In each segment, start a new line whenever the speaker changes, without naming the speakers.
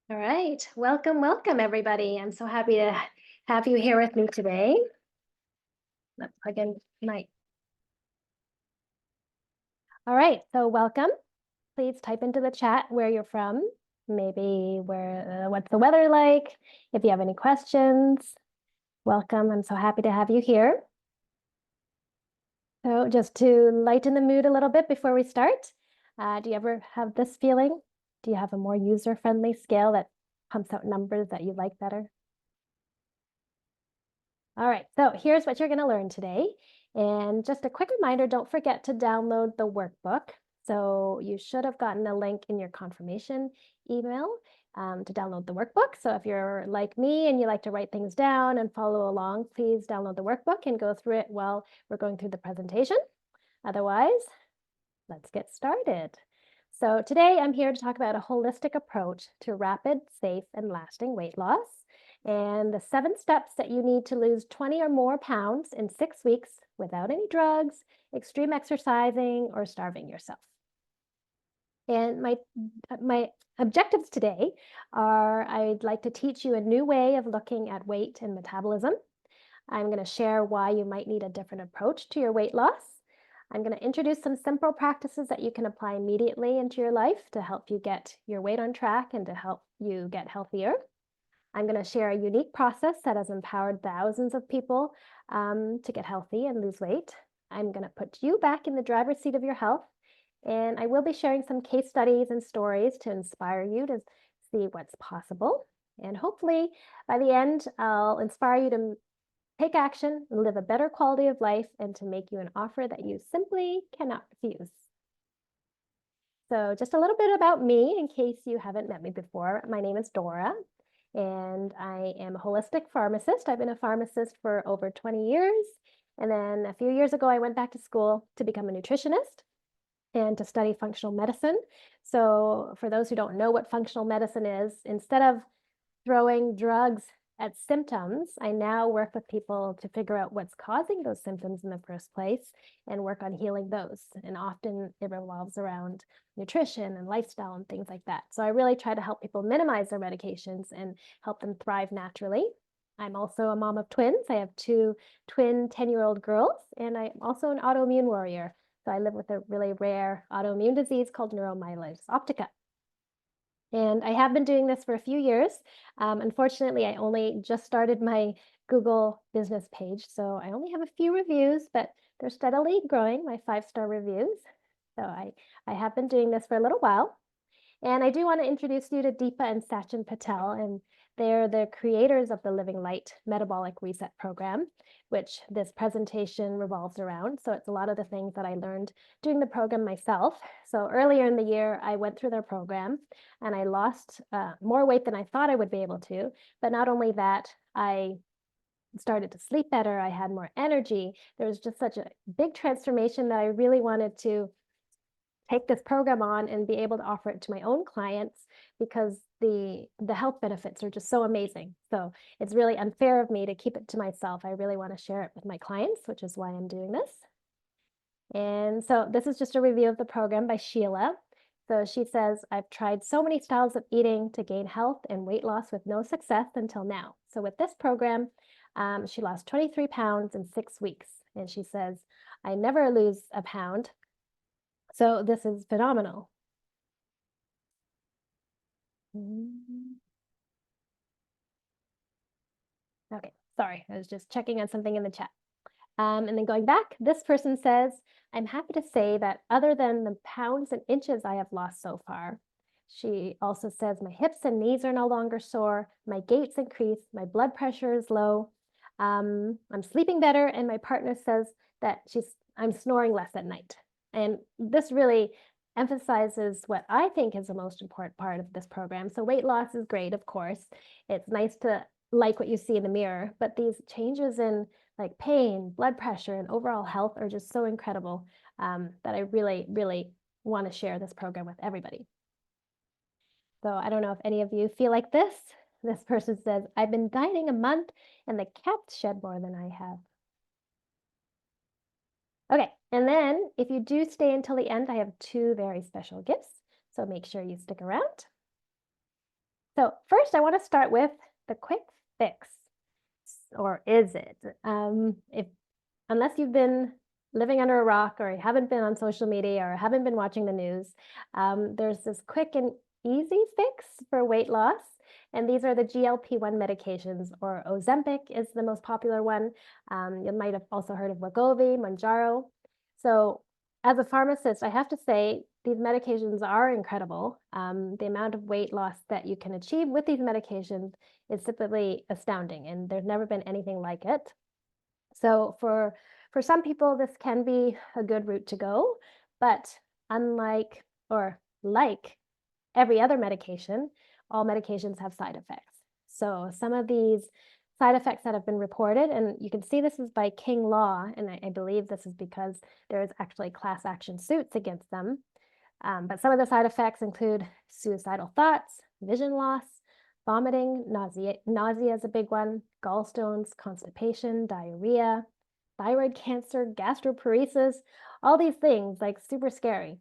All right. Welcome, welcome, everybody. I'm so happy to have you here with me today. Let's plug in my. All right. So, welcome. Please type into the chat where you're from, maybe what's the weather like. If you have any questions, welcome. I'm so happy to have you here. So, just to lighten the mood a little bit before we start, do you ever have this feeling? Do you have a more user-friendly scale that pumps out numbers that you like better? All right, so here's what you're going to learn today. And just a quick reminder, don't forget to download the workbook. So you should have gotten a link in your confirmation email to download the workbook. So if you're like me and you like to write things down and follow along, please download the workbook and go through it while we're going through the presentation. Otherwise, let's get started. So today I'm here to talk about a holistic approach to rapid, safe, and lasting weight loss and the 7 steps that you need to lose 20 or more pounds in 6 weeks without any drugs, extreme exercising, or starving yourself. And my objectives today are I'd like to teach you a new way of looking at weight and metabolism. I'm going to share why you might need a different approach to your weight loss. I'm going to introduce some simple practices that you can apply immediately into your life to help you get your weight on track and to help you get healthier. I'm going to share a unique process that has empowered thousands of people to get healthy and lose weight. I'm going to put you back in the driver's seat of your health. And I will be sharing some case studies and stories to inspire you to see what's possible. And hopefully, by the end, I'll inspire you to take action and live a better quality of life and to make you an offer that you simply cannot refuse. So, just a little bit about me in case you haven't met me before. My name is Dora, and I am a holistic pharmacist. I've been a pharmacist for over 20 years. And then a few years ago, I went back to school to become a nutritionist and to study functional medicine. So, for those who don't know what functional medicine is, instead of throwing drugs at symptoms, I now work with people to figure out what's causing those symptoms in the first place and work on healing those. And often it revolves around nutrition and lifestyle and things like that. So I really try to help people minimize their medications and help them thrive naturally. I'm also a mom of twins. I have 2 twin 10-year-old girls, and I'm also an autoimmune warrior. So I live with a really rare autoimmune disease called neuromyelitis optica. And I have been doing this for a few years. Unfortunately, I only just started my Google business page, so I only have a few reviews, but they're steadily growing, my 5-star reviews. So I have been doing this for a little while. And I do want to introduce you to Deepa and Sachin Patel, and they're the creators of the Living Light Metabolic Reset Program, which this presentation revolves around. So it's a lot of the things that I learned doing the program myself. So earlier in the year, I went through their program and I lost more weight than I thought I would be able to. But not only that, I started to sleep better. I had more energy. There was just such a big transformation that I really wanted to take this program on and be able to offer it to my own clients because the health benefits are just so amazing. So it's really unfair of me to keep it to myself. I really want to share it with my clients, which is why I'm doing this. And so this is just a review of the program by Sheila. So she says, I've tried so many styles of eating to gain health and weight loss with no success until now. So with this program, she lost 23 pounds in 6 weeks. And she says, I never lose a pound. So this is phenomenal. Okay, sorry, I was just checking on something in the chat. And then going back, this person says, I'm happy to say that other than the pounds and inches I have lost so far, she also says my hips and knees are no longer sore, my gait's increased, my blood pressure is low, I'm sleeping better, and my partner says that I'm snoring less at night. And this really emphasizes what I think is the most important part of this program. So weight loss is great, of course. It's nice to like what you see in the mirror, but these changes in like pain, blood pressure, and overall health are just so incredible that I really, really want to share this program with everybody. So I don't know if any of you feel like this. This person says, I've been dieting a month and the cats shed more than I have. Okay, and then if you do stay until the end, I have 2 very special gifts. So make sure you stick around. So first, I want to start with the quick fix, or is it? If unless you've been living under a rock or you haven't been on social media or haven't been watching the news, there's this quick and easy fix for weight loss. And these are the GLP-1 medications, or Ozempic is the most popular one. You might have also heard of Wegovy, Mounjaro. So as a pharmacist, I have to say these medications are incredible. The amount of weight loss that you can achieve with these medications is simply astounding, and there's never been anything like it. So for some people, this can be a good route to go, but unlike or like every other medication, all medications have side effects. So some of these side effects that have been reported, and you can see this is by King Law, and I believe this is because there is actually class action suits against them. But some of the side effects include suicidal thoughts, vision loss, vomiting, nausea is a big one, gallstones, constipation, diarrhea, thyroid cancer, gastroparesis, all these things, like super scary.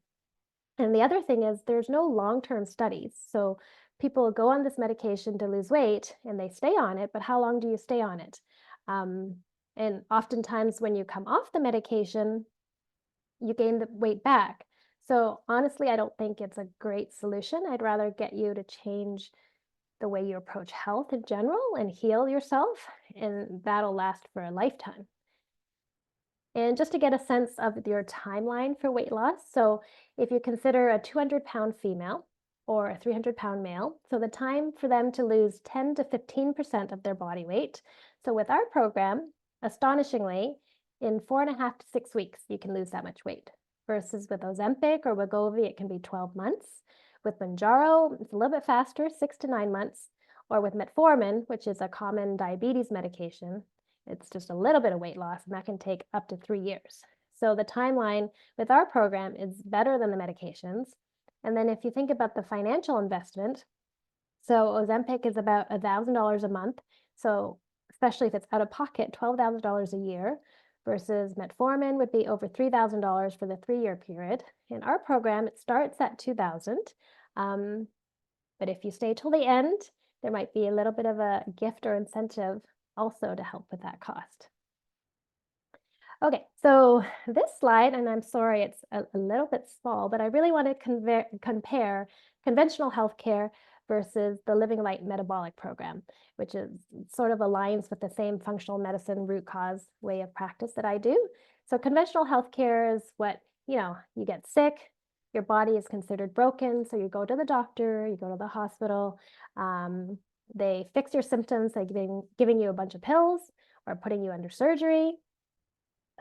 And the other thing is there's no long-term studies. So people go on this medication to lose weight and they stay on it, but how long do you stay on it? And oftentimes when you come off the medication, you gain the weight back. So honestly, I don't think it's a great solution. I'd rather get you to change the way you approach health in general and heal yourself, and that'll last for a lifetime. And just to get a sense of your timeline for weight loss, so if you consider a 200-pound female or a 300-pound male, so the time for them to lose 10 to 15% of their body weight. So with our program, astonishingly, in 4.5 to 6 weeks, you can lose that much weight. Versus with Ozempic or Wegovy, it can be 12 months. With Mounjaro, it's a little bit faster, 6 to 9 months. Or with metformin, which is a common diabetes medication, it's just a little bit of weight loss, and that can take up to 3 years. So the timeline with our program is better than the medications. And then if you think about the financial investment, so Ozempic is about $1,000 a month. So especially if it's out of pocket, $12,000 a year, versus metformin would be over $3,000 for the 3-year period. In our program, it starts at $2,000. But if you stay till the end, there might be a little bit of a gift or incentive also to help with that cost. Okay, so this slide, and I'm sorry it's a little bit small, but I really want to compare conventional healthcare versus the Living Light Metabolic Program, which is sort of aligns with the same functional medicine root cause way of practice that I do. So conventional healthcare is what, you get sick, your body is considered broken, so you go to the doctor, you go to the hospital, they fix your symptoms by giving you a bunch of pills or putting you under surgery.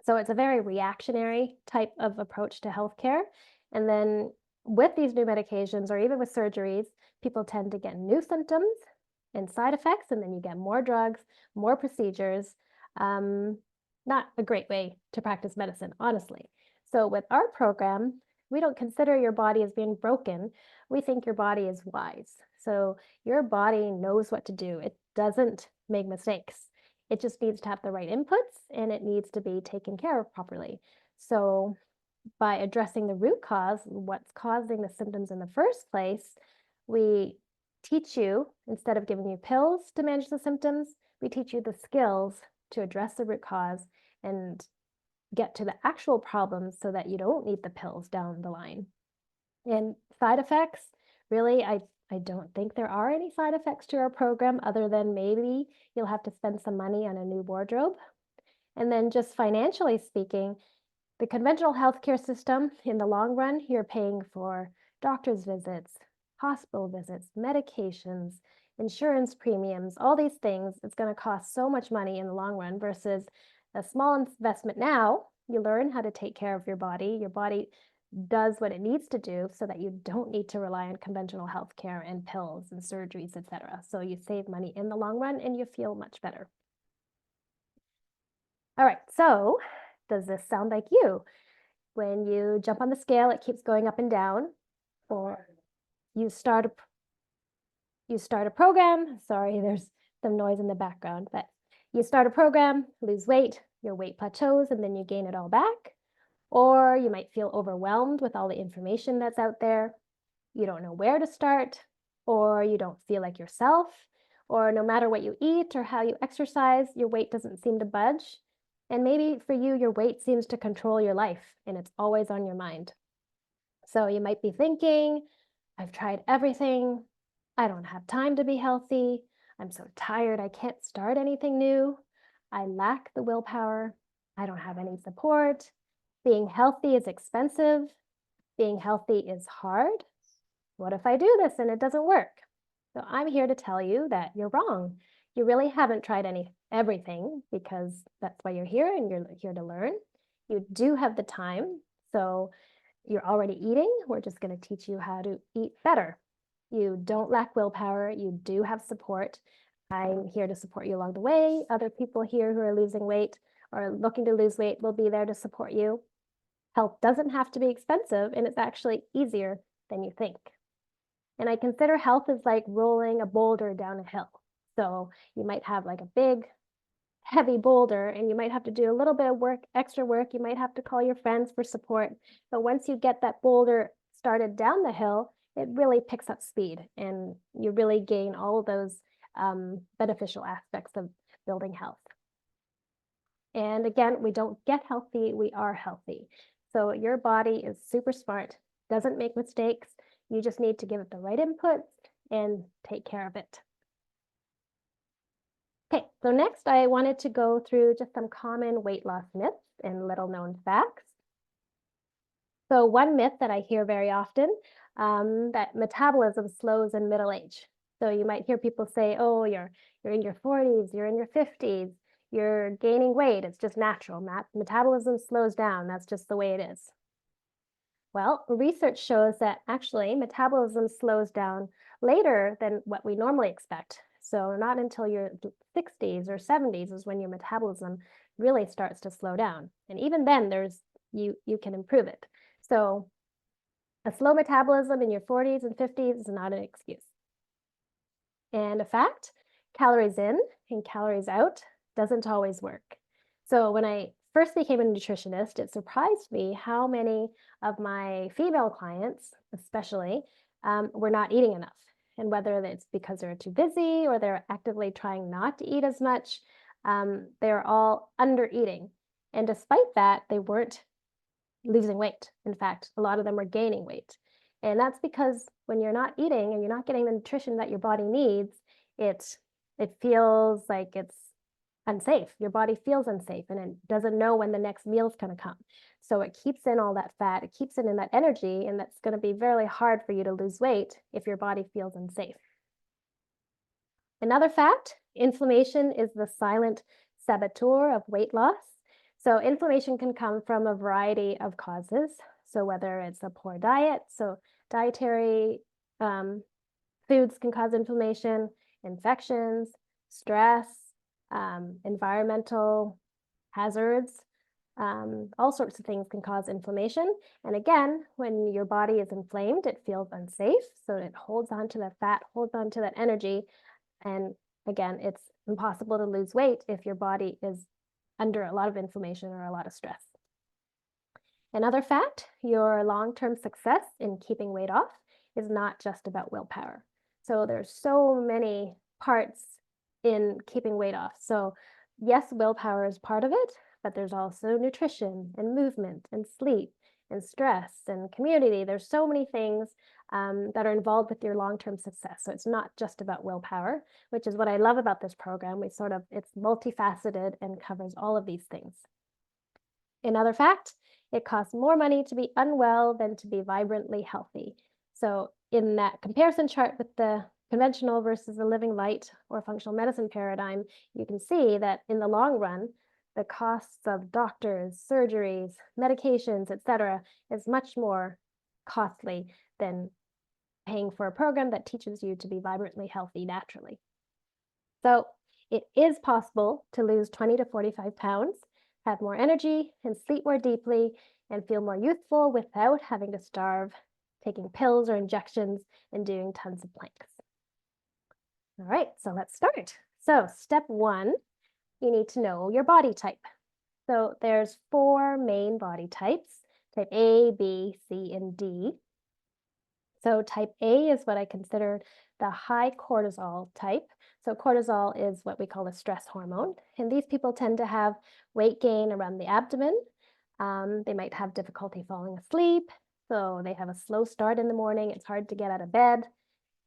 So it's a very reactionary type of approach to healthcare. And then with these new medications or even with surgeries, people tend to get new symptoms and side effects, and then you get more drugs, more procedures. Not a great way to practice medicine, honestly. So with our program, we don't consider your body as being broken. We think your body is wise. So your body knows what to do. It doesn't make mistakes. It just needs to have the right inputs, and it needs to be taken care of properly. So by addressing the root cause, what's causing the symptoms in the first place, we teach you, instead of giving you pills to manage the symptoms, we teach you the skills to address the root cause and get to the actual problems so that you don't need the pills down the line. And side effects, really, I don't think there are any side effects to our program other than maybe you'll have to spend some money on a new wardrobe. And then just financially speaking, the conventional healthcare system, in the long run, you're paying for doctor's visits, hospital visits, medications, insurance premiums, all these things. It's going to cost so much money in the long run versus a small investment now. You learn how to take care of your body. Your body does what it needs to do so that you don't need to rely on conventional healthcare and pills and surgeries, etc. So you save money in the long run and you feel much better. All right, so does this sound like you? When you jump on the scale, it keeps going up and down, or you start a program. Sorry, there's some noise in the background, but you start a program, lose weight, your weight plateaus, and then you gain it all back. Or you might feel overwhelmed with all the information that's out there. You don't know where to start. or you don't feel like yourself, or no matter what you eat or how you exercise, your weight doesn't seem to budge. And maybe for you, your weight seems to control your life and it's always on your mind. So you might be thinking, I've tried everything. I don't have time to be healthy. I'm so tired, I can't start anything new. I lack the willpower. I don't have any support. Being healthy is expensive. Being healthy is hard. What if I do this and it doesn't work? So I'm here to tell you that you're wrong. You really haven't tried everything because that's why you're here and you're here to learn. You do have the time. So you're already eating. We're just going to teach you how to eat better. You don't lack willpower. You do have support. I'm here to support you along the way. Other people here who are losing weight or looking to lose weight will be there to support you. Health doesn't have to be expensive, and it's actually easier than you think. And I consider health as like rolling a boulder down a hill. So you might have like a big, heavy boulder and you might have to do a little bit of work, extra work. You might have to call your friends for support. But once you get that boulder started down the hill, it really picks up speed and you really gain all of those beneficial aspects of building health. And again, we don't get healthy, we are healthy. So your body is super smart, doesn't make mistakes. You just need to give it the right inputs and take care of it. Okay, so next I wanted to go through just some common weight loss myths and little known facts. So one myth that I hear very often, that metabolism slows in middle age. So you might hear people say, oh, you're in your 40s, you're in your 50s, you're gaining weight, it's just natural. Metabolism slows down, that's just the way it is. Well, research shows that actually metabolism slows down later than what we normally expect. So not until your 60s or 70s is when your metabolism really starts to slow down. And even then you can improve it. So a slow metabolism in your 40s and 50s is not an excuse. And a fact, calories in and calories out doesn't always work. So when I first became a nutritionist, it surprised me how many of my female clients, especially, were not eating enough. And whether it's because they're too busy or they're actively trying not to eat as much, they're all under eating. And despite that, they weren't losing weight. In fact, a lot of them were gaining weight. And that's because when you're not eating and you're not getting the nutrition that your body needs, it feels like it's unsafe. Your body feels unsafe and it doesn't know when the next meal's going to come. So it keeps in all that fat, it keeps it in that energy, and that's going to be very hard for you to lose weight if your body feels unsafe. Another fact, inflammation is the silent saboteur of weight loss. So inflammation can come from a variety of causes. So whether it's a poor diet, so dietary foods can cause inflammation, infections, stress, environmental hazards, all sorts of things can cause inflammation. And again, when your body is inflamed, it feels unsafe. So it holds on to that fat, holds on to that energy. And again, it's impossible to lose weight if your body is under a lot of inflammation or a lot of stress. Another fact, your long-term success in keeping weight off is not just about willpower. So there's so many parts in keeping weight off. So yes, willpower is part of it, but there's also nutrition and movement and sleep and stress and community. There's so many things that are involved with your long-term success. So it's not just about willpower, which is what I love about this program. It's multifaceted and covers all of these things. Another fact, it costs more money to be unwell than to be vibrantly healthy. So in that comparison chart with the conventional versus the living light or functional medicine paradigm, you can see that in the long run, the costs of doctors, surgeries, medications, etc., is much more costly than paying for a program that teaches you to be vibrantly healthy naturally. So it is possible to lose 20 to 45 pounds, have more energy, and sleep more deeply, and feel more youthful without having to starve, taking pills or injections, and doing tons of planks. All right, so let's start. So step one, you need to know your body type. So there's 4 main body types, type A, B, C, and D. So type A is what I consider the high cortisol type. So cortisol is what we call a stress hormone. And these people tend to have weight gain around the abdomen. They might have difficulty falling asleep. So they have a slow start in the morning. It's hard to get out of bed.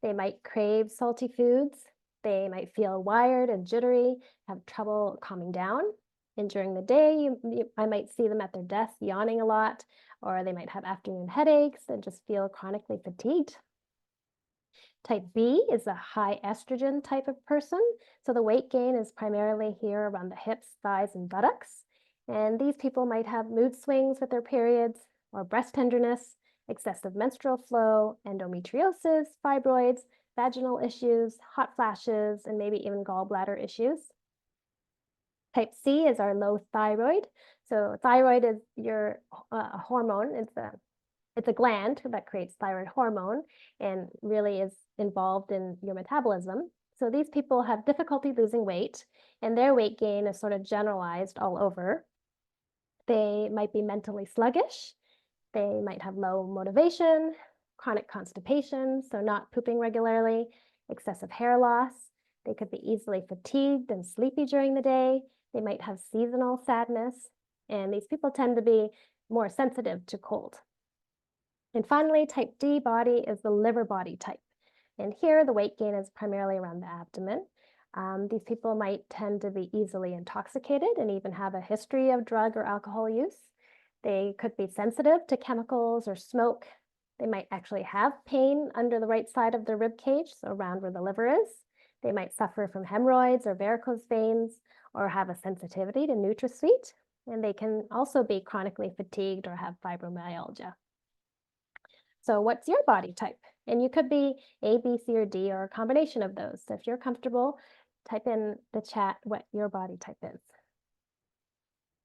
They might crave salty foods. They might feel wired and jittery, have trouble calming down. And during the day, I might see them at their desk yawning a lot, or they might have afternoon headaches and just feel chronically fatigued. Type B is a high estrogen type of person. So the weight gain is primarily here around the hips, thighs, and buttocks. And these people might have mood swings with their periods or breast tenderness, excessive menstrual flow, endometriosis, fibroids, vaginal issues, hot flashes, and maybe even gallbladder issues. Type C is our low thyroid. So thyroid is your hormone. It's a gland that creates thyroid hormone and really is involved in your metabolism. So these people have difficulty losing weight, and their weight gain is sort of generalized all over. They might be mentally sluggish. They might have low motivation, chronic constipation, so not pooping regularly, excessive hair loss. They could be easily fatigued and sleepy during the day. They might have seasonal sadness, and these people tend to be more sensitive to cold. And finally, type D body is the liver body type. And here the weight gain is primarily around the abdomen. These people might tend to be easily intoxicated and even have a history of drug or alcohol use. They could be sensitive to chemicals or smoke. They might actually have pain under the right side of their rib cage, so around where the liver is. They might suffer from hemorrhoids or varicose veins or have a sensitivity to NutraSweet. And they can also be chronically fatigued or have fibromyalgia. So what's your body type? And you could be A, B, C, or D, or a combination of those. So if you're comfortable, type in the chat what your body type is.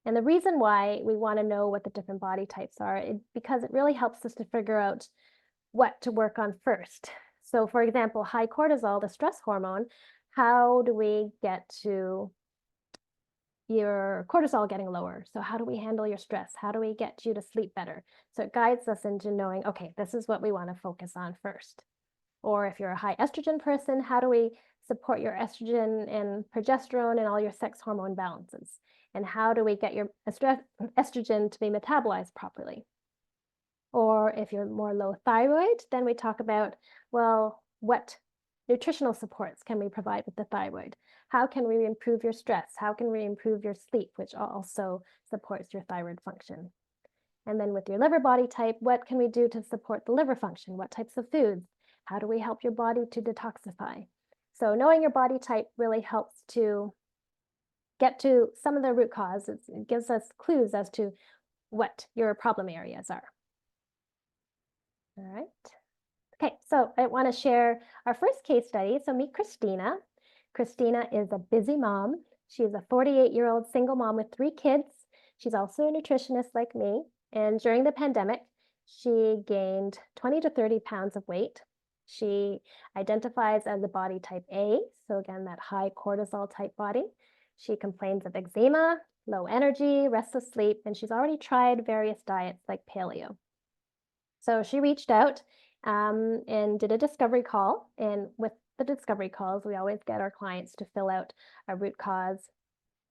And the reason why we want to know what the different body types are is because it really helps us to figure out what to work on first. So for example, high cortisol, the stress hormone, how do we get to your cortisol getting lower? So how do we handle your stress? How do we get you to sleep better? So it guides us into knowing, okay, this is what we want to focus on first. Or if you're a high estrogen person, how do we support your estrogen and progesterone and all your sex hormone balances? And how do we get your estrogen to be metabolized properly? Or if you're more low thyroid, then we talk about, well, what nutritional supports can we provide with the thyroid? How can we improve your stress? How can we improve your sleep, which also supports your thyroid function? And then with your liver body type, what can we do to support the liver function? What types of foods? How do we help your body to detoxify? So knowing your body type really helps to get to some of the root cause. It gives us clues as to what your problem areas are. All right. Okay, so I want to share our first case study. So meet Christina. Christina is a busy mom. She's a 48-year-old single mom with 3 kids. She's also a nutritionist like me. And during the pandemic, she gained 20 to 30 pounds of weight. She identifies as a body type A, so again, that high cortisol type body. She complains of eczema, low energy, restless sleep, and she's already tried various diets like paleo. So she reached out and did a discovery call. And with the discovery calls, we always get our clients to fill out a root cause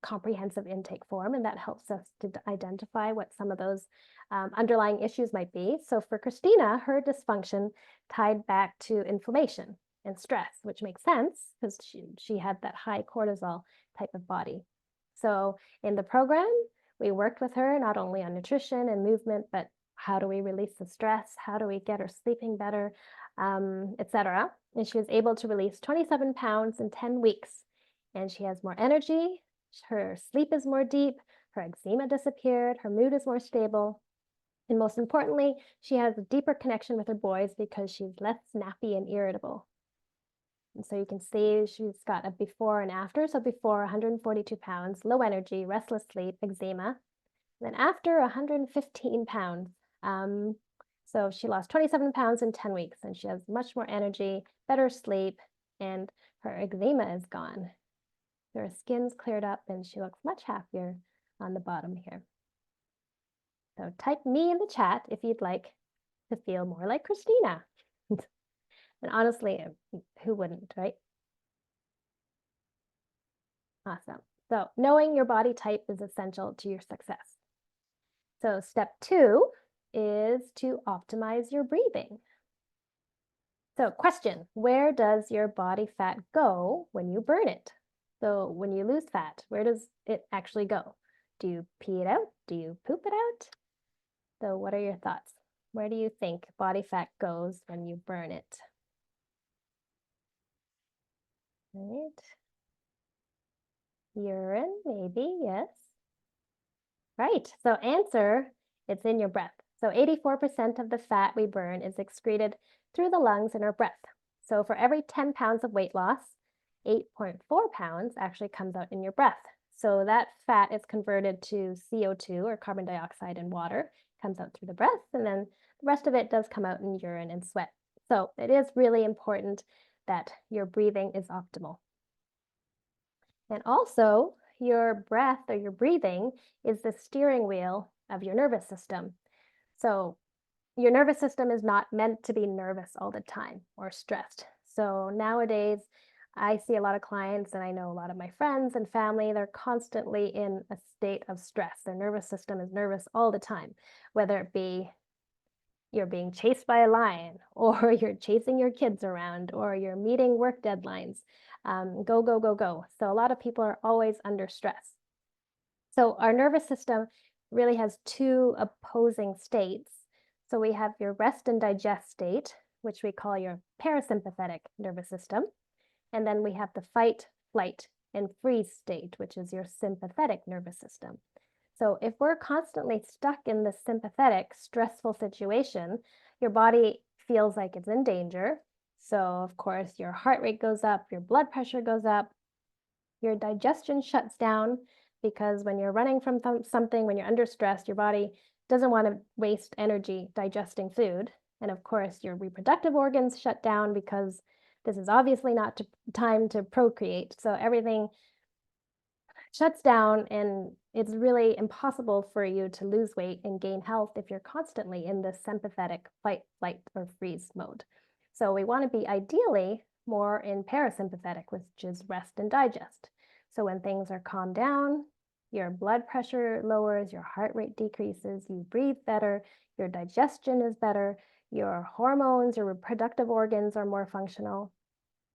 comprehensive intake form, and that helps us to identify what some of those underlying issues might be. So for Christina, her dysfunction tied back to inflammation and stress, which makes sense because she had that high cortisol type of body. So in the program, we worked with her not only on nutrition and movement, but how do we release the stress? How do we get her sleeping better, etc. And she was able to release 27 pounds in 10 weeks. And she has more energy. Her sleep is more deep. Her eczema disappeared. Her mood is more stable. And most importantly, she has a deeper connection with her boys because she's less snappy and irritable. And so you can see she's got a before and after. So before, 142 pounds, low energy, restless sleep, eczema. And then after, 115 pounds. So she lost 27 pounds in 10 weeks, and she has much more energy, better sleep, and her eczema is gone. Her skin's cleared up, and she looks much happier on the bottom here. So type me in the chat if you'd like to feel more like Christina. And honestly, who wouldn't, right? Awesome. So knowing your body type is essential to your success. So step 2 is to optimize your breathing. So question, where does your body fat go when you burn it? So when you lose fat, where does it actually go? Do you pee it out? Do you poop it out? So what are your thoughts? Where do you think body fat goes when you burn it? Right. Urine, maybe, yes. Right. So answer, it's in your breath. So 84% of the fat we burn is excreted through the lungs in our breath. So for every 10 pounds of weight loss, 8.4 pounds actually comes out in your breath. So that fat is converted to CO2 or carbon dioxide and water, comes out through the breath, and then the rest of it does come out in urine and sweat. So it is really important that your breathing is optimal. And also, your breath or your breathing is the steering wheel of your nervous system. So your nervous system is not meant to be nervous all the time or stressed. So nowadays, I see a lot of clients and I know a lot of my friends and family, they're constantly in a state of stress. Their nervous system is nervous all the time, whether it be you're being chased by a lion, or you're chasing your kids around, or you're meeting work deadlines. Go, go, go, go. So a lot of people are always under stress. So our nervous system really has two opposing states. So we have your rest and digest state, which we call your parasympathetic nervous system. And then we have the fight, flight, and freeze state, which is your sympathetic nervous system. So if we're constantly stuck in this sympathetic, stressful situation, your body feels like it's in danger. So of course, your heart rate goes up, your blood pressure goes up, your digestion shuts down, because when you're running from something, when you're under stress, your body doesn't want to waste energy digesting food. And of course, your reproductive organs shut down because this is obviously not time to procreate. So everything shuts down, and it's really impossible for you to lose weight and gain health if you're constantly in this sympathetic fight, flight, or freeze mode. So we want to be ideally more in parasympathetic, which is rest and digest. So when things are calmed down, your blood pressure lowers, your heart rate decreases, you breathe better, your digestion is better, your hormones, your reproductive organs are more functional.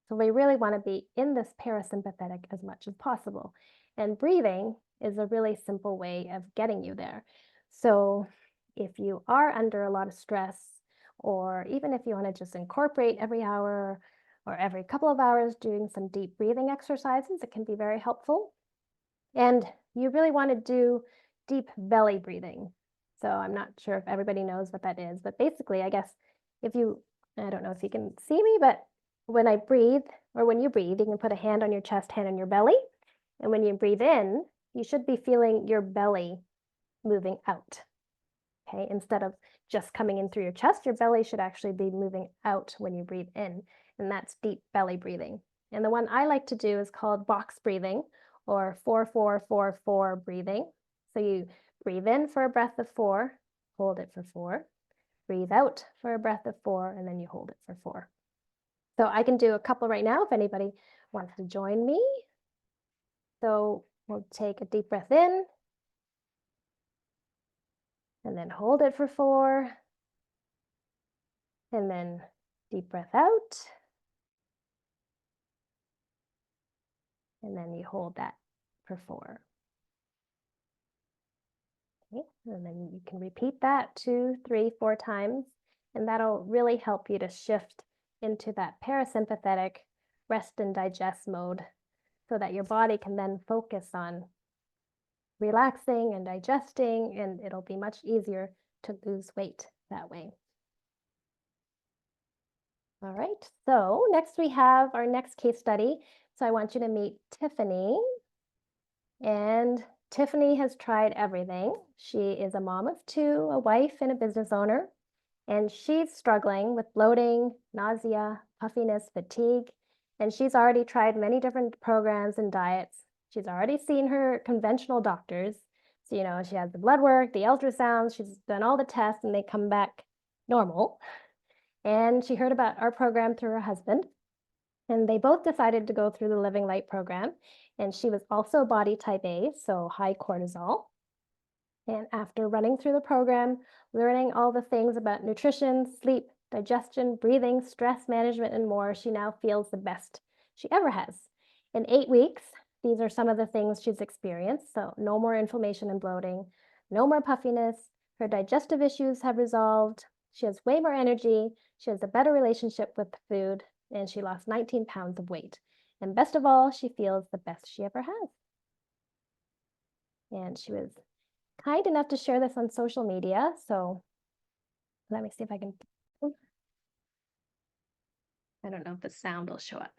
So we really want to be in this parasympathetic as much as possible. And breathing is a really simple way of getting you there. So if you are under a lot of stress, or even if you want to just incorporate every hour or every couple of hours doing some deep breathing exercises, it can be very helpful. And you really want to do deep belly breathing. So I'm not sure if everybody knows what that is, but basically, I guess I don't know if you can see me, but when I breathe, or when you breathe, you can put a hand on your chest, hand on your belly. And when you breathe in, you should be feeling your belly moving out. Okay, instead of just coming in through your chest, your belly should actually be moving out when you breathe in. And that's deep belly breathing. And the one I like to do is called box breathing, or 4-4-4-4 breathing. So you breathe in for a breath of 4, hold it for 4, breathe out for a breath of 4, and then you hold it for 4. So I can do a couple right now if anybody wants to join me. So we'll take a deep breath in, and then hold it for 4, and then deep breath out, and then you hold that for 4. Okay, and then you can repeat that 2, 3, 4 times, and that'll really help you to shift into that parasympathetic rest and digest mode, so that your body can then focus on relaxing and digesting, and it'll be much easier to lose weight that way. All right, so next we have our next case study. So I want you to meet Tiffany. And Tiffany has tried everything. She is a mom of 2, a wife, and a business owner. And she's struggling with bloating, nausea, puffiness, fatigue. And she's already tried many different programs and diets. She's already seen her conventional doctors. So, she has the blood work, the ultrasounds, she's done all the tests, and they come back normal. And she heard about our program through her husband. And they both decided to go through the Living Light program. And she was also body type A, so high cortisol. And after running through the program, learning all the things about nutrition, sleep, digestion, breathing, stress management, and more, she now feels the best she ever has. In 8 weeks, these are some of the things she's experienced. So, no more inflammation and bloating, no more puffiness. Her digestive issues have resolved. She has way more energy. She has a better relationship with food, and she lost 19 pounds of weight. And best of all, she feels the best she ever has. And she was kind enough to share this on social media. So let me see if I can. I don't know if the sound will show up.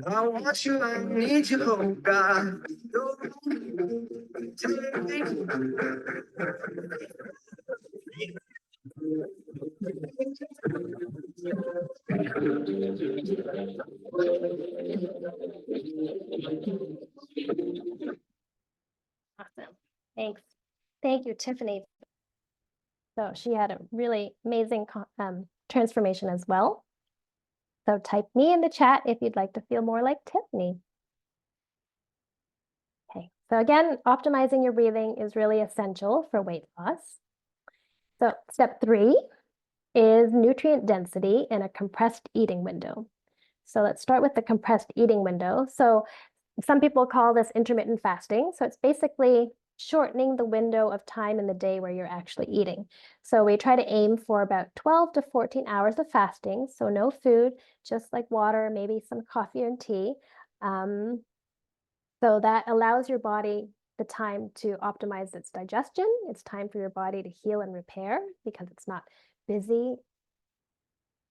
I want you, I need you, oh God. Awesome. Thanks. Thank you, Tiffany. So she had a really amazing transformation as well. So type me in the chat if you'd like to feel more like Tiffany. Okay, so again, optimizing your breathing is really essential for weight loss. So step 3 is nutrient density in a compressed eating window. So let's start with the compressed eating window. So some people call this intermittent fasting. So it's basically shortening the window of time in the day where you're actually eating. So we try to aim for about 12 to 14 hours of fasting. So no food, just like water, maybe some coffee and tea. So that allows your body the time to optimize its digestion. It's time for your body to heal and repair because it's not busy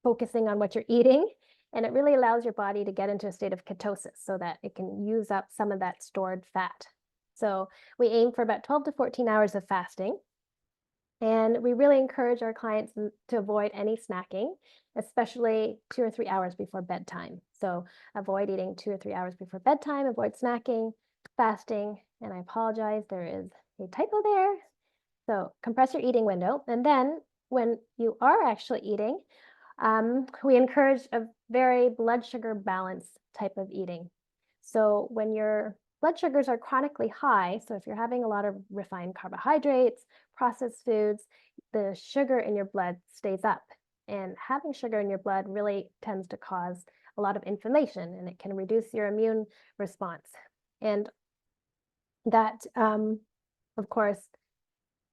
focusing on what you're eating. And it really allows your body to get into a state of ketosis so that it can use up some of that stored fat. So we aim for about 12 to 14 hours of fasting. And we really encourage our clients to avoid any snacking, especially 2 or 3 hours before bedtime. So avoid eating 2 or 3 hours before bedtime, avoid snacking, fasting, and I apologize, there is a typo there. So compress your eating window. And then when you are actually eating, we encourage a very blood sugar balanced type of eating. So when your blood sugars are chronically high, so if you're having a lot of refined carbohydrates, processed foods, the sugar in your blood stays up. And having sugar in your blood really tends to cause a lot of inflammation, and it can reduce your immune response. And that, of course,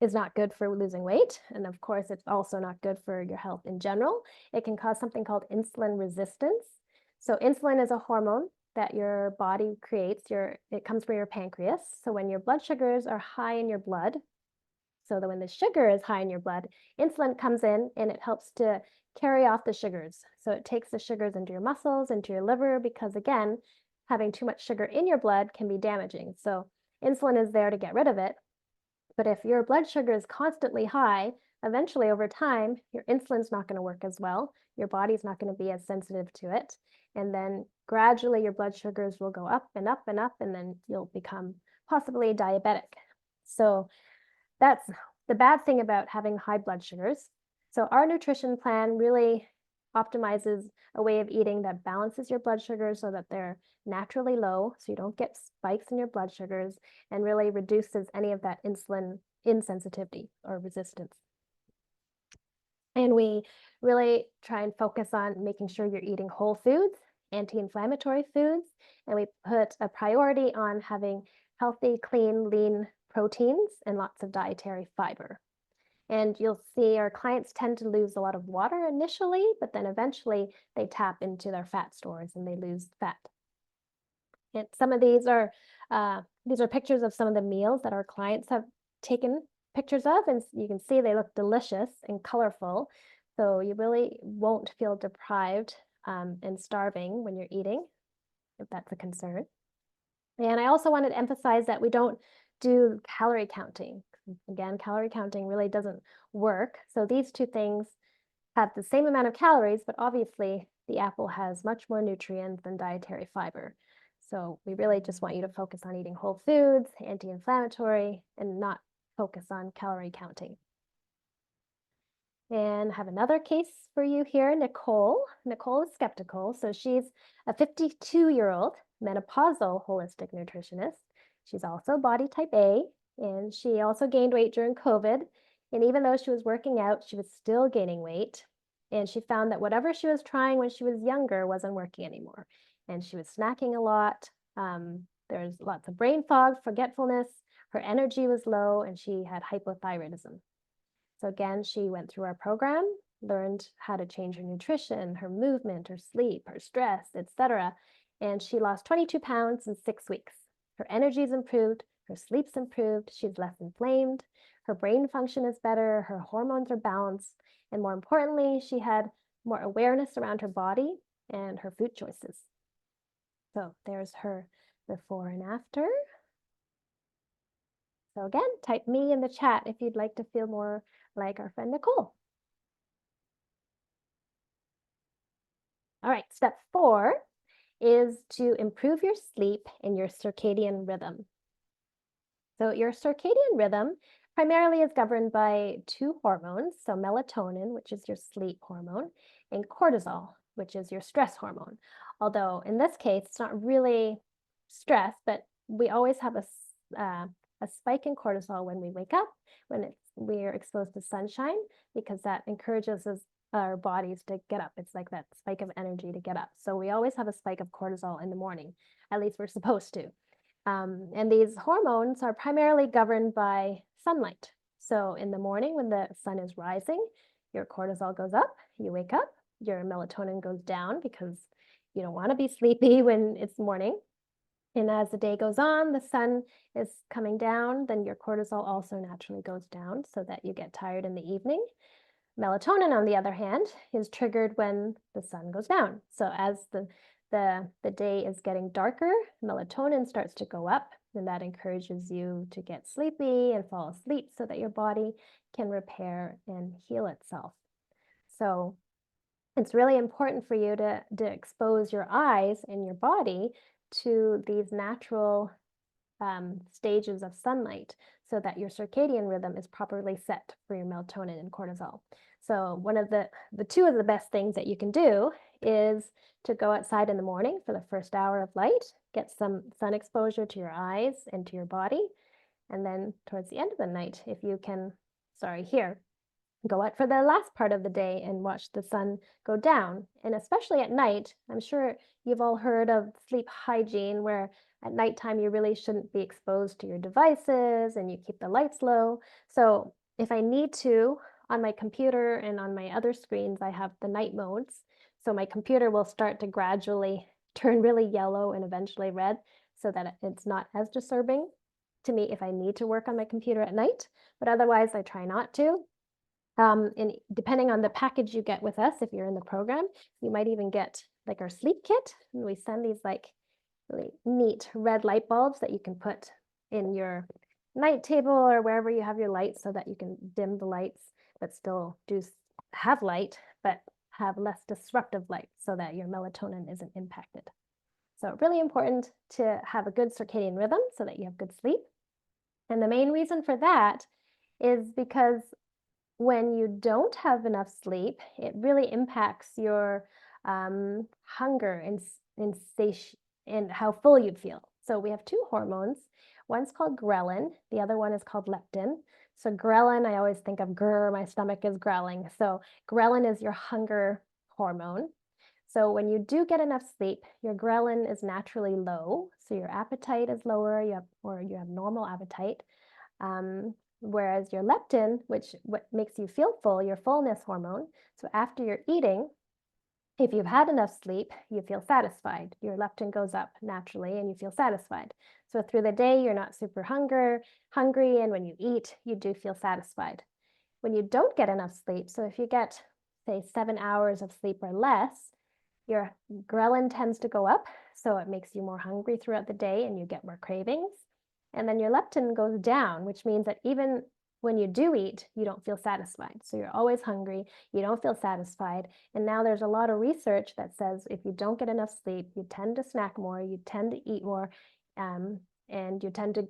is not good for losing weight. And of course, it's also not good for your health in general. It can cause something called insulin resistance. So insulin is a hormone that your body creates. It comes from your pancreas. So when your blood sugars are high in your blood, so that when the sugar is high in your blood, insulin comes in and it helps to carry off the sugars. So it takes the sugars into your muscles, into your liver, because again, having too much sugar in your blood can be damaging. So insulin is there to get rid of it. But if your blood sugar is constantly high, eventually over time, your insulin's not going to work as well. Your body's not going to be as sensitive to it. And then gradually your blood sugars will go up and up and up, and then you'll become possibly diabetic. So that's the bad thing about having high blood sugars. So our nutrition plan really optimizes a way of eating that balances your blood sugars so that they're naturally low, so you don't get spikes in your blood sugars, and really reduces any of that insulin insensitivity or resistance. And we really try and focus on making sure you're eating whole foods, anti-inflammatory foods, and we put a priority on having healthy, clean, lean proteins and lots of dietary fiber. And you'll see our clients tend to lose a lot of water initially, but then eventually they tap into their fat stores and they lose fat. And some of these are pictures of some of the meals that our clients have taken pictures of, and you can see they look delicious and colorful. So you really won't feel deprived and starving when you're eating, if that's a concern. And I also wanted to emphasize that we don't do calorie counting. Again, calorie counting really doesn't work. So these two things have the same amount of calories, but obviously the apple has much more nutrients than dietary fiber. So we really just want you to focus on eating whole foods, anti-inflammatory, and not focus on calorie counting. And I have another case for you here, Nicole. Nicole is skeptical. So she's a 52-year-old menopausal holistic nutritionist. She's also body type A, and she also gained weight during COVID. And even though she was working out, she was still gaining weight. And she found that whatever she was trying when she was younger wasn't working anymore. And she was snacking a lot. There's lots of brain fog, forgetfulness. Her energy was low, and she had hypothyroidism. So again, she went through our program, learned how to change her nutrition, her movement, her sleep, her stress, etc. And she lost 22 pounds in 6 weeks. Her energy's improved, her sleep's improved, she's less inflamed, her brain function is better, her hormones are balanced, and more importantly, she had more awareness around her body and her food choices. So there's her before and after. So again, type me in the chat if you'd like to feel more like our friend Nicole. All right, step 4 is to improve your sleep and your circadian rhythm. So your circadian rhythm primarily is governed by 2 hormones, so melatonin, which is your sleep hormone, and cortisol, which is your stress hormone. Although in this case, it's not really stress, but we always have a spike in cortisol when we wake up, when we're exposed to sunshine, because that encourages our bodies to get up. It's like that spike of energy to get up. So we always have a spike of cortisol in the morning, at least we're supposed to. And these hormones are primarily governed by sunlight. So in the morning when the sun is rising, your cortisol goes up, you wake up, your melatonin goes down because you don't want to be sleepy when it's morning. And as the day goes on, the sun is coming down, then your cortisol also naturally goes down so that you get tired in the evening. Melatonin, on the other hand, is triggered when the sun goes down. So as the day is getting darker, melatonin starts to go up, and that encourages you to get sleepy and fall asleep so that your body can repair and heal itself. So it's really important for you to expose your eyes and your body to these natural stages of sunlight so that your circadian rhythm is properly set for your melatonin and cortisol. So one of the two of the best things that you can do is to go outside in the morning for the first hour of light, get some sun exposure to your eyes and to your body. And then towards the end of the night, if you can, go out for the last part of the day and watch the sun go down. And especially at night, I'm sure you've all heard of sleep hygiene, where at nighttime you really shouldn't be exposed to your devices and you keep the lights low. So if I need to, on my computer and on my other screens, I have the night modes. So my computer will start to gradually turn really yellow and eventually red so that it's not as disturbing to me if I need to work on my computer at night. But otherwise, I try not to. And depending on the package you get with us, if you're in the program, you might even get like our sleep kit. And we send these like really neat red light bulbs that you can put in your night table or wherever you have your lights so that you can dim the lights, but still do have light, but have less disruptive light so that your melatonin isn't impacted. So really important to have a good circadian rhythm so that you have good sleep. And the main reason for that is because when you don't have enough sleep, it really impacts your hunger and how full you feel. So we have 2 hormones. One's called ghrelin, the other one is called leptin. So ghrelin, I always think of grr, my stomach is growling. So ghrelin is your hunger hormone. So when you do get enough sleep, your ghrelin is naturally low. So your appetite is lower, you have normal appetite. Whereas your leptin, what makes you feel full, your fullness hormone. So after you're eating, if you've had enough sleep, you feel satisfied. Your leptin goes up naturally and you feel satisfied. So through the day, you're not super hungry, and when you eat, you do feel satisfied. When you don't get enough sleep, so if you get, say, 7 hours of sleep or less, your ghrelin tends to go up, so it makes you more hungry throughout the day and you get more cravings. And then your leptin goes down, which means that even when you do eat, you don't feel satisfied. So you're always hungry, you don't feel satisfied. And now there's a lot of research that says if you don't get enough sleep, you tend to snack more, you tend to eat more, and you tend to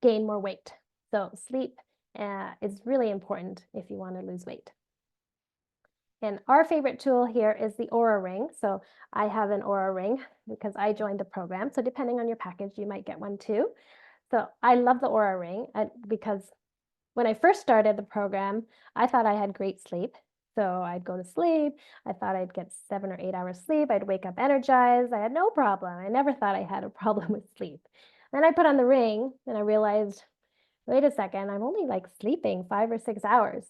gain more weight. So sleep is really important if you want to lose weight. And our favorite tool here is the Oura Ring. So I have an Oura Ring because I joined the program. So depending on your package, you might get one too. So I love the Oura Ring because when I first started the program, I thought I had great sleep. So I'd go to sleep. I thought I'd get 7 or 8 hours sleep. I'd wake up energized. I had no problem. I never thought I had a problem with sleep. Then I put on the ring and I realized, wait a second, I'm only like sleeping 5 or 6 hours.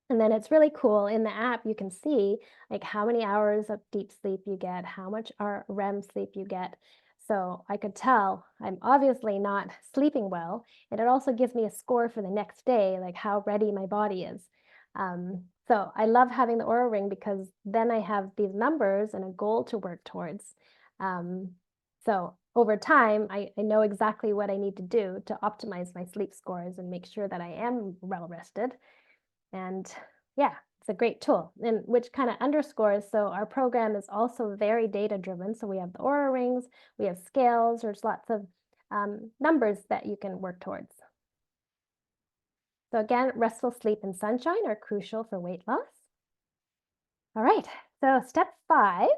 And then it's really cool. In the app, you can see like how many hours of deep sleep you get, how much REM sleep you get. So I could tell I'm obviously not sleeping well. And it also gives me a score for the next day, like how ready my body is. So I love having the Oura Ring because then I have these numbers and a goal to work towards. So over time, I know exactly what I need to do to optimize my sleep scores and make sure that I am well rested. And yeah, it's a great tool, and which kind of underscores. So our program is also very data driven. So we have the Oura Rings, we have scales, there's lots of numbers that you can work towards. So again, restful sleep and sunshine are crucial for weight loss. All right, so step 5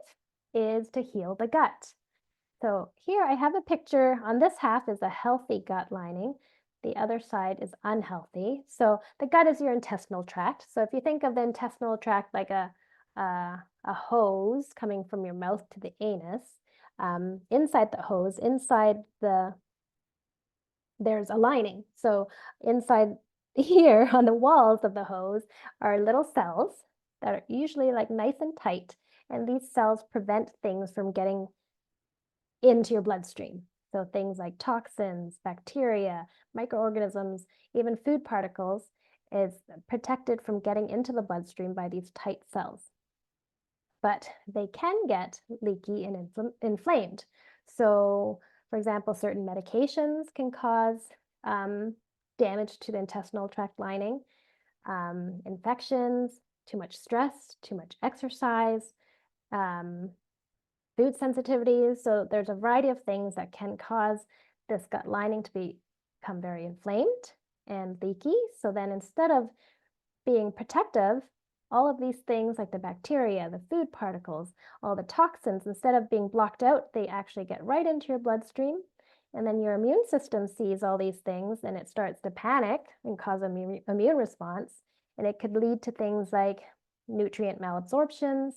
is to heal the gut. So here I have a picture. On this half is a healthy gut lining. The other side is unhealthy. So the gut is your intestinal tract. So if you think of the intestinal tract like a hose coming from your mouth to the anus, inside the hose, there's a lining. So inside here on the walls of the hose are little cells that are usually like nice and tight. And these cells prevent things from getting into your bloodstream. So things like toxins, bacteria, microorganisms, even food particles is protected from getting into the bloodstream by these tight cells. But they can get leaky and inflamed. So, for example, certain medications can cause damage to the intestinal tract lining, infections, too much stress, too much exercise, food sensitivities. So there's a variety of things that can cause this gut lining to become very inflamed and leaky. So then instead of being protective, all of these things like the bacteria, the food particles, all the toxins, instead of being blocked out, they actually get right into your bloodstream. And then your immune system sees all these things and it starts to panic and cause an immune response. And it could lead to things like nutrient malabsorptions,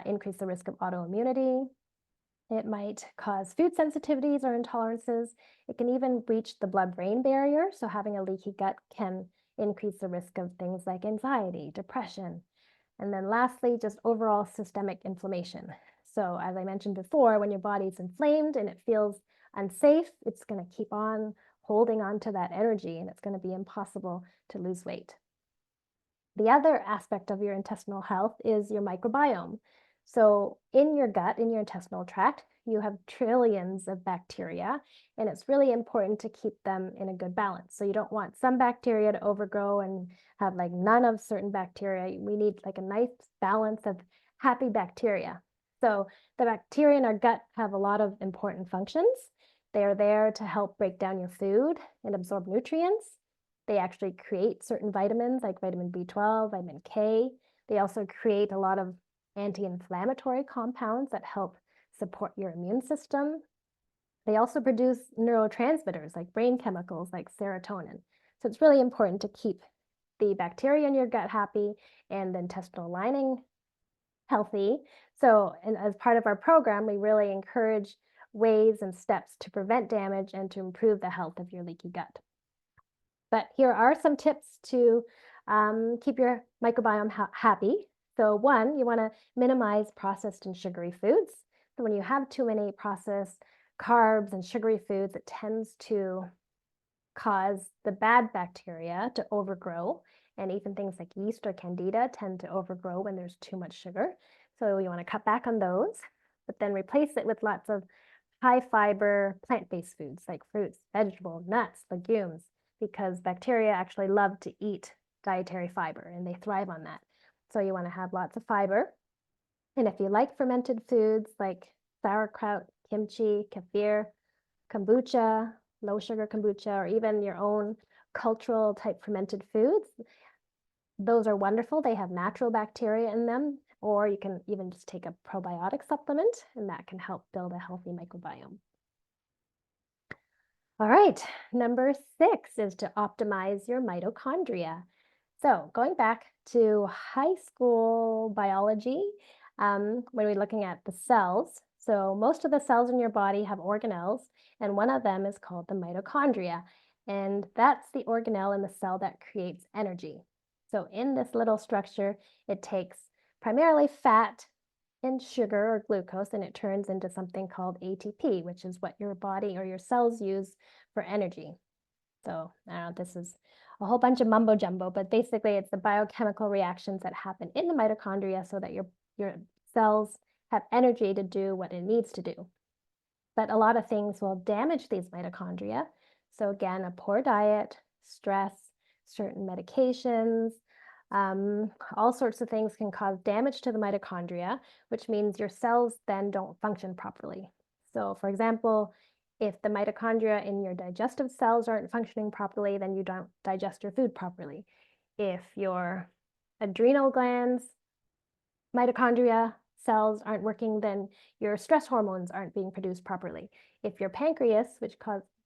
increase the risk of autoimmunity. It might cause food sensitivities or intolerances. It can even breach the blood-brain barrier. So having a leaky gut can increase the risk of things like anxiety, depression. And then lastly, just overall systemic inflammation. So as I mentioned before, when your body's inflamed and it feels unsafe, it's going to keep on holding on to that energy and it's going to be impossible to lose weight. The other aspect of your intestinal health is your microbiome. So in your gut, in your intestinal tract, you have trillions of bacteria, and it's really important to keep them in a good balance. So you don't want some bacteria to overgrow and have like none of certain bacteria. We need like a nice balance of happy bacteria. So the bacteria in our gut have a lot of important functions. They are there to help break down your food and absorb nutrients. They actually create certain vitamins like vitamin B12, vitamin K. They also create a lot of anti-inflammatory compounds that help support your immune system. They also produce neurotransmitters like brain chemicals like serotonin. So it's really important to keep the bacteria in your gut happy and the intestinal lining healthy. So, and as part of our program, we really encourage ways and steps to prevent damage and to improve the health of your leaky gut. But here are some tips to keep your microbiome happy. So one, you want to minimize processed and sugary foods. So when you have too many processed carbs and sugary foods, it tends to cause the bad bacteria to overgrow. And even things like yeast or candida tend to overgrow when there's too much sugar. So you want to cut back on those, but then replace it with lots of high fiber plant-based foods like fruits, vegetables, nuts, legumes, because bacteria actually love to eat dietary fiber and they thrive on that. So you want to have lots of fiber. And if you like fermented foods like sauerkraut, kimchi, kefir, kombucha, low sugar kombucha, or even your own cultural type fermented foods, those are wonderful. They have natural bacteria in them, or you can even just take a probiotic supplement, and that can help build a healthy microbiome. All right, number 6 is to optimize your mitochondria. So going back to high school biology, when we're looking at the cells, so most of the cells in your body have organelles, and one of them is called the mitochondria. And that's the organelle in the cell that creates energy. So in this little structure, it takes primarily fat and sugar or glucose, and it turns into something called ATP, which is what your body or your cells use for energy. So I don't know, this is a whole bunch of mumbo jumbo, but basically it's the biochemical reactions that happen in the mitochondria so that your cells have energy to do what it needs to do. But a lot of things will damage these mitochondria. So again, a poor diet, stress, certain medications, all sorts of things can cause damage to the mitochondria, which means your cells then don't function properly. So for example, if the mitochondria in your digestive cells aren't functioning properly, then you don't digest your food properly. If your adrenal glands, mitochondria cells aren't working, then your stress hormones aren't being produced properly. If your pancreas, which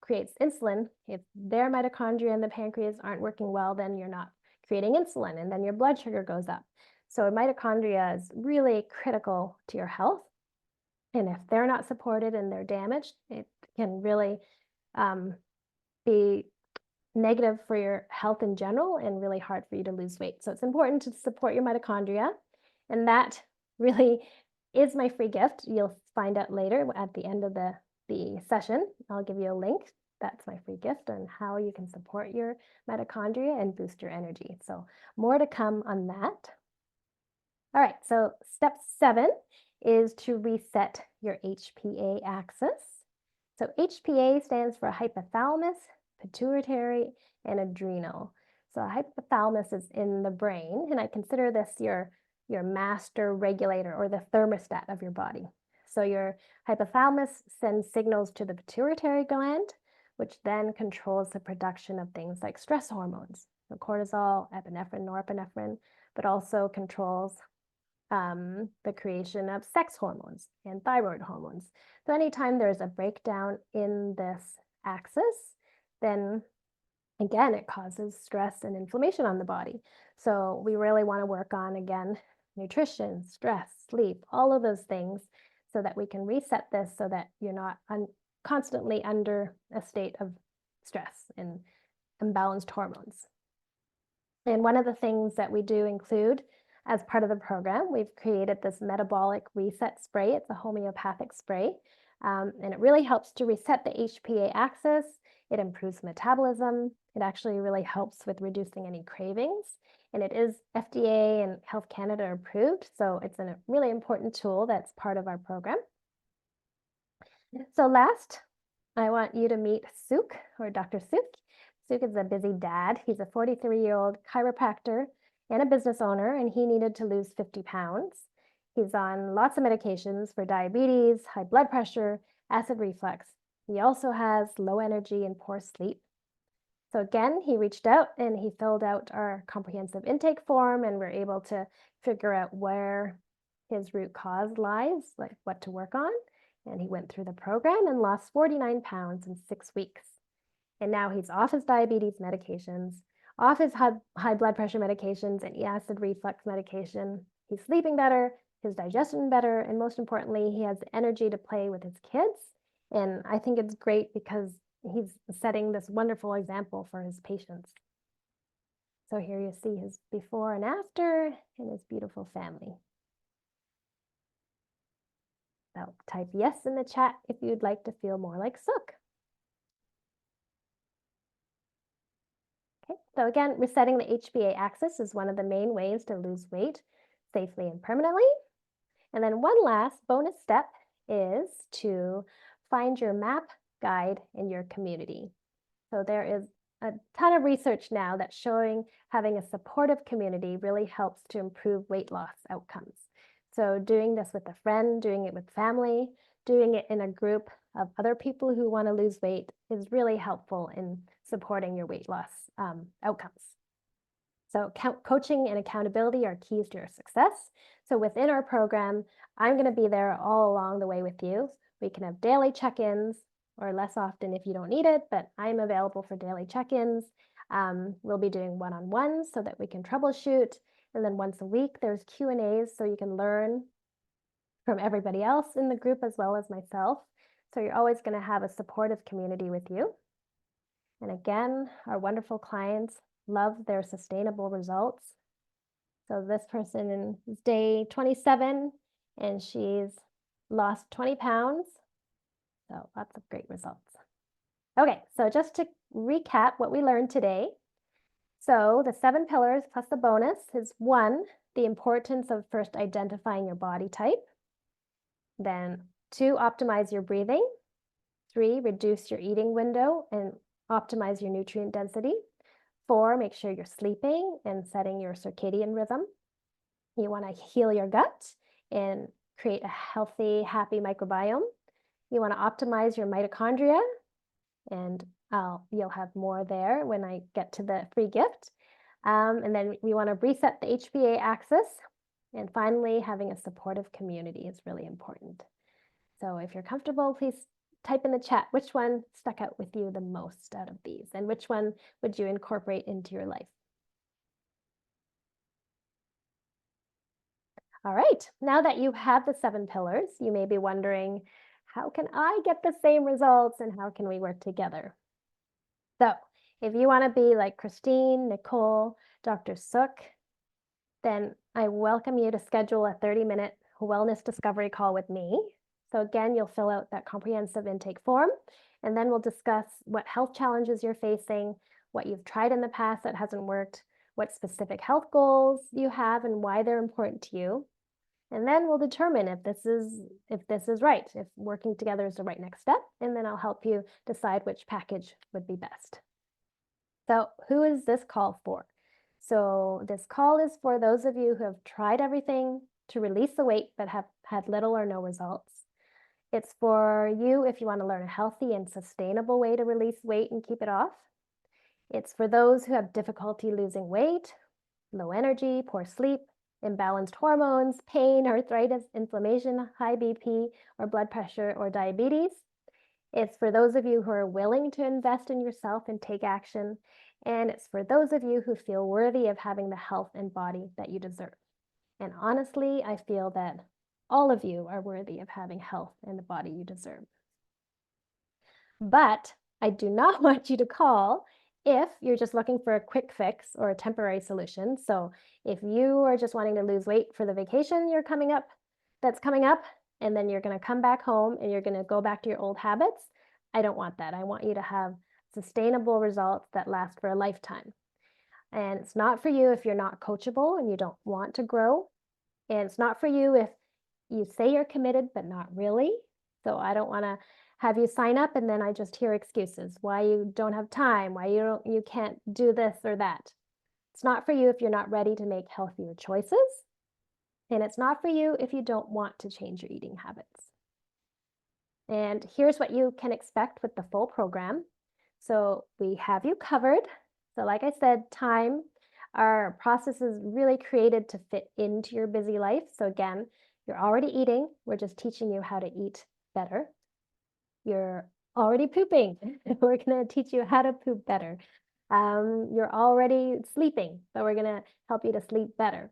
creates insulin, if their mitochondria in the pancreas aren't working well, then you're not creating insulin, and then your blood sugar goes up. So mitochondria is really critical to your health. And if they're not supported and they're damaged, it can really be negative for your health in general and really hard for you to lose weight. So it's important to support your mitochondria. And that really is my free gift. You'll find out later at the end of the session. I'll give you a link. That's my free gift on how you can support your mitochondria and boost your energy. So more to come on that. All right, so step 7 is to reset your HPA axis. So HPA stands for hypothalamus, pituitary, and adrenal. So hypothalamus is in the brain, and I consider this your master regulator or the thermostat of your body. So your hypothalamus sends signals to the pituitary gland, which then controls the production of things like stress hormones, so cortisol, epinephrine, norepinephrine, but also controls the creation of sex hormones and thyroid hormones. So anytime there's a breakdown in this axis, then again, it causes stress and inflammation on the body. So we really want to work on, again, nutrition, stress, sleep, all of those things so that we can reset this so that you're not constantly under a state of stress and imbalanced hormones. And one of the things that we do include as part of the program, we've created this metabolic reset spray. It's a homeopathic spray, and it really helps to reset the HPA axis. It improves metabolism. It actually really helps with reducing any cravings. And it is FDA and Health Canada approved. So it's a really important tool that's part of our program. So last, I want you to meet Suk, or Dr. Suk. Suk is a busy dad. He's a 43-year-old chiropractor and a business owner, and he needed to lose 50 pounds. He's on lots of medications for diabetes, high blood pressure, acid reflux. He also has low energy and poor sleep. So again, he reached out and he filled out our comprehensive intake form, and we're able to figure out where his root cause lies, like what to work on. And he went through the program and lost 49 pounds in 6 weeks. And now he's off his diabetes medications, off his high blood pressure medications and acid reflux medication. He's sleeping better, his digestion better, and most importantly, he has energy to play with his kids. And I think it's great because he's setting this wonderful example for his patients. So here you see his before and after and his beautiful family. So type yes in the chat if you'd like to feel more like Suk. Okay, so again, resetting the HPA axis is one of the main ways to lose weight safely and permanently. And then one last bonus step is to find your MAP guide in your community. So there is a ton of research now that's showing having a supportive community really helps to improve weight loss outcomes. So doing this with a friend, doing it with family, doing it in a group of other people who want to lose weight is really helpful in supporting your weight loss outcomes. So coaching and accountability are keys to your success. So within our program, I'm going to be there all along the way with you. We can have daily check-ins or less often if you don't need it, but I'm available for daily check-ins. We'll be doing one-on-ones so that we can troubleshoot. And then once a week, there's Q&As so you can learn from everybody else in the group as well as myself. So you're always going to have a supportive community with you. And again, our wonderful clients love their sustainable results. So this person is day 27 and she's lost 20 pounds. So lots of great results. Okay, so just to recap what we learned today. So the 7 pillars plus the bonus is 1, the importance of first identifying your body type. Then 2, optimize your breathing. 3, reduce your eating window and optimize your nutrient density. 4, make sure you're sleeping and setting your circadian rhythm. You want to heal your gut and create a healthy, happy microbiome. You want to optimize your mitochondria, and you'll have more there when I get to the free gift. And then we want to reset the HPA axis. And finally, having a supportive community is really important. So if you're comfortable, please type in the chat which one stuck out with you the most out of these, and which one would you incorporate into your life. All right, now that you have the 7 pillars, you may be wondering, how can I get the same results and how can we work together? So if you want to be like Christine, Nicole, Dr. Sook, then I welcome you to schedule a 30-minute wellness discovery call with me. So again, you'll fill out that comprehensive intake form, and then we'll discuss what health challenges you're facing, what you've tried in the past that hasn't worked, what specific health goals you have and why they're important to you. And then we'll determine if this is right, if working together is the right next step, and then I'll help you decide which package would be best. So who is this call for? So this call is for those of you who have tried everything to release the weight but have had little or no results. It's for you if you want to learn a healthy and sustainable way to release weight and keep it off. It's for those who have difficulty losing weight, low energy, poor sleep, imbalanced hormones, pain, arthritis, inflammation, high BP, or blood pressure, or diabetes. It's for those of you who are willing to invest in yourself and take action. And it's for those of you who feel worthy of having the health and body that you deserve. And honestly, I feel that all of you are worthy of having health and the body you deserve. But I do not want you to call if you're just looking for a quick fix or a temporary solution. So if you are just wanting to lose weight for the vacation that's coming up, and then you're going to come back home and you're going to go back to your old habits, I don't want that. I want you to have sustainable results that last for a lifetime. And it's not for you if you're not coachable and you don't want to grow. And it's not for you if you say you're committed, but not really. So I don't want to have you sign up and then I just hear excuses, why you don't have time, why you can't do this or that. It's not for you if you're not ready to make healthier choices. And it's not for you if you don't want to change your eating habits. And here's what you can expect with the full program. So we have you covered. So like I said, time, our process is really created to fit into your busy life. So again, you're already eating. We're just teaching you how to eat better. You're already pooping. We're going to teach you how to poop better. You're already sleeping, but we're going to help you to sleep better.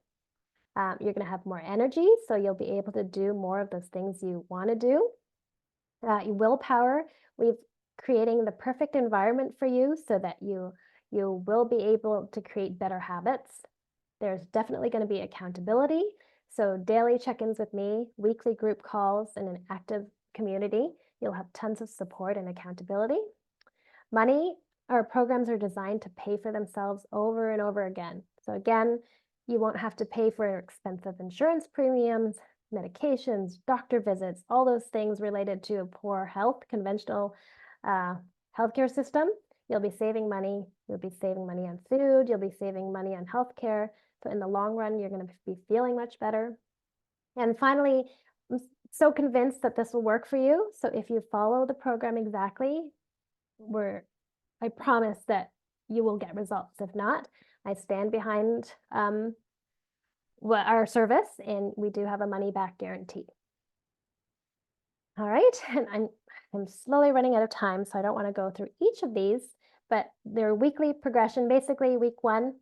You're going to have more energy, so you'll be able to do more of those things you want to do. Willpower, we've creating the perfect environment for you so that you will be able to create better habits. There's definitely going to be accountability. So daily check-ins with me, weekly group calls, and an active community. You'll have tons of support and accountability. Money, our programs are designed to pay for themselves over and over again. So again, you won't have to pay for expensive insurance premiums, medications, doctor visits, all those things related to a poor health, conventional healthcare system. You'll be saving money. You'll be saving money on food. You'll be saving money on healthcare. So in the long run, you're going to be feeling much better. And finally, I'm so convinced that this will work for you. So if you follow the program exactly, I promise that you will get results. If not, I stand behind our service, and we do have a money back guarantee. All right, and I'm slowly running out of time, so I don't want to go through each of these, but their weekly progression. Basically, week 1,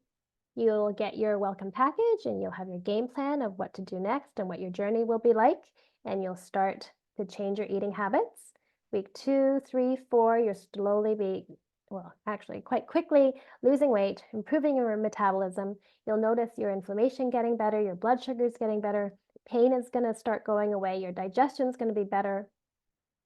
you'll get your welcome package and you'll have your game plan of what to do next and what your journey will be like, and you'll start to change your eating habits. Week 2, 3, 4, you'll slowly actually quite quickly losing weight, improving your metabolism. You'll notice your inflammation getting better, your blood sugar is getting better, pain is going to start going away, your digestion is going to be better.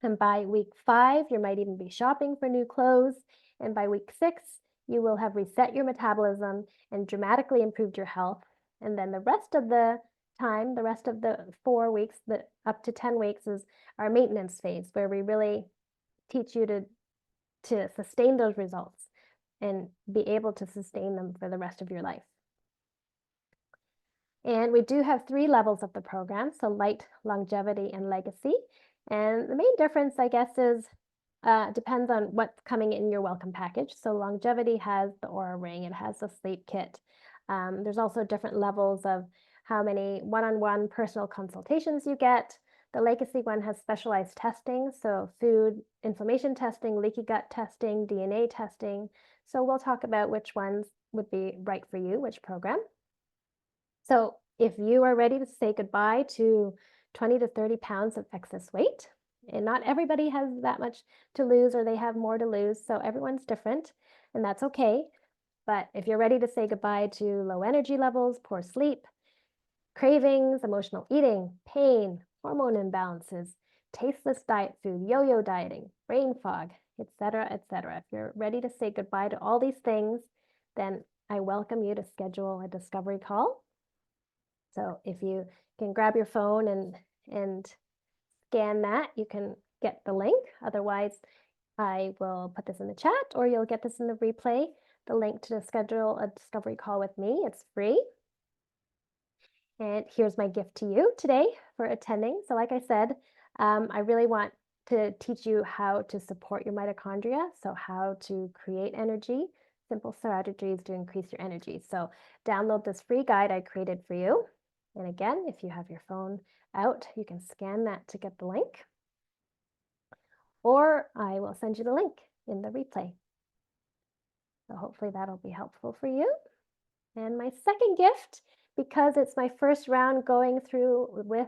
And by week 5, you might even be shopping for new clothes. And by week 6, you will have reset your metabolism and dramatically improved your health. And then the rest of the time, the rest of the 4 weeks, up to 10 weeks, is our maintenance phase, where we really teach you to sustain those results and be able to sustain them for the rest of your life. And we do have 3 levels of the program, so light, longevity, and legacy. And the main difference, I guess, is depends on what's coming in your welcome package. So longevity has the Oura Ring, it has the sleep kit. There's also different levels of how many one-on-one personal consultations you get. The legacy one has specialized testing, so food inflammation testing, leaky gut testing, DNA testing. So we'll talk about which ones would be right for you, which program. So if you are ready to say goodbye to 20 to 30 pounds of excess weight, and not everybody has that much to lose or they have more to lose, so everyone's different, and that's okay. But if you're ready to say goodbye to low energy levels, poor sleep, cravings, emotional eating, pain, hormone imbalances, tasteless diet food, yo-yo dieting, brain fog, etc., etc. If you're ready to say goodbye to all these things, then I welcome you to schedule a discovery call. So if you can grab your phone and scan that, you can get the link. Otherwise, I will put this in the chat, or you'll get this in the replay, the link to schedule a discovery call with me. It's free. And here's my gift to you today for attending. So like I said, I really want to teach you how to support your mitochondria, so how to create energy, simple strategies to increase your energy. So download this free guide I created for you. And again, if you have your phone out, you can scan that to get the link, or I will send you the link in the replay. So hopefully that'll be helpful for you. And my second gift, because it's my first round going through with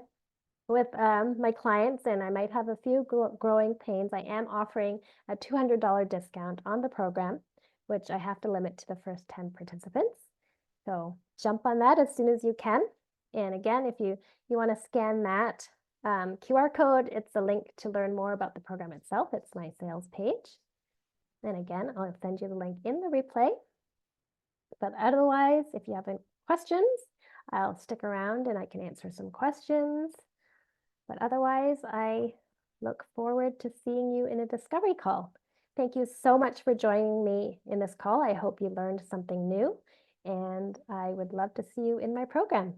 my clients, and I might have a few growing pains, I am offering a $200 discount on the program, which I have to limit to the first 10 participants. So jump on that as soon as you can. And again, if you want to scan that QR code, it's a link to learn more about the program itself. It's my sales page. And again, I'll send you the link in the replay. But otherwise, if you have any questions, I'll stick around and I can answer some questions. But otherwise, I look forward to seeing you in a discovery call. Thank you so much for joining me in this call. I hope you learned something new, and I would love to see you in my program.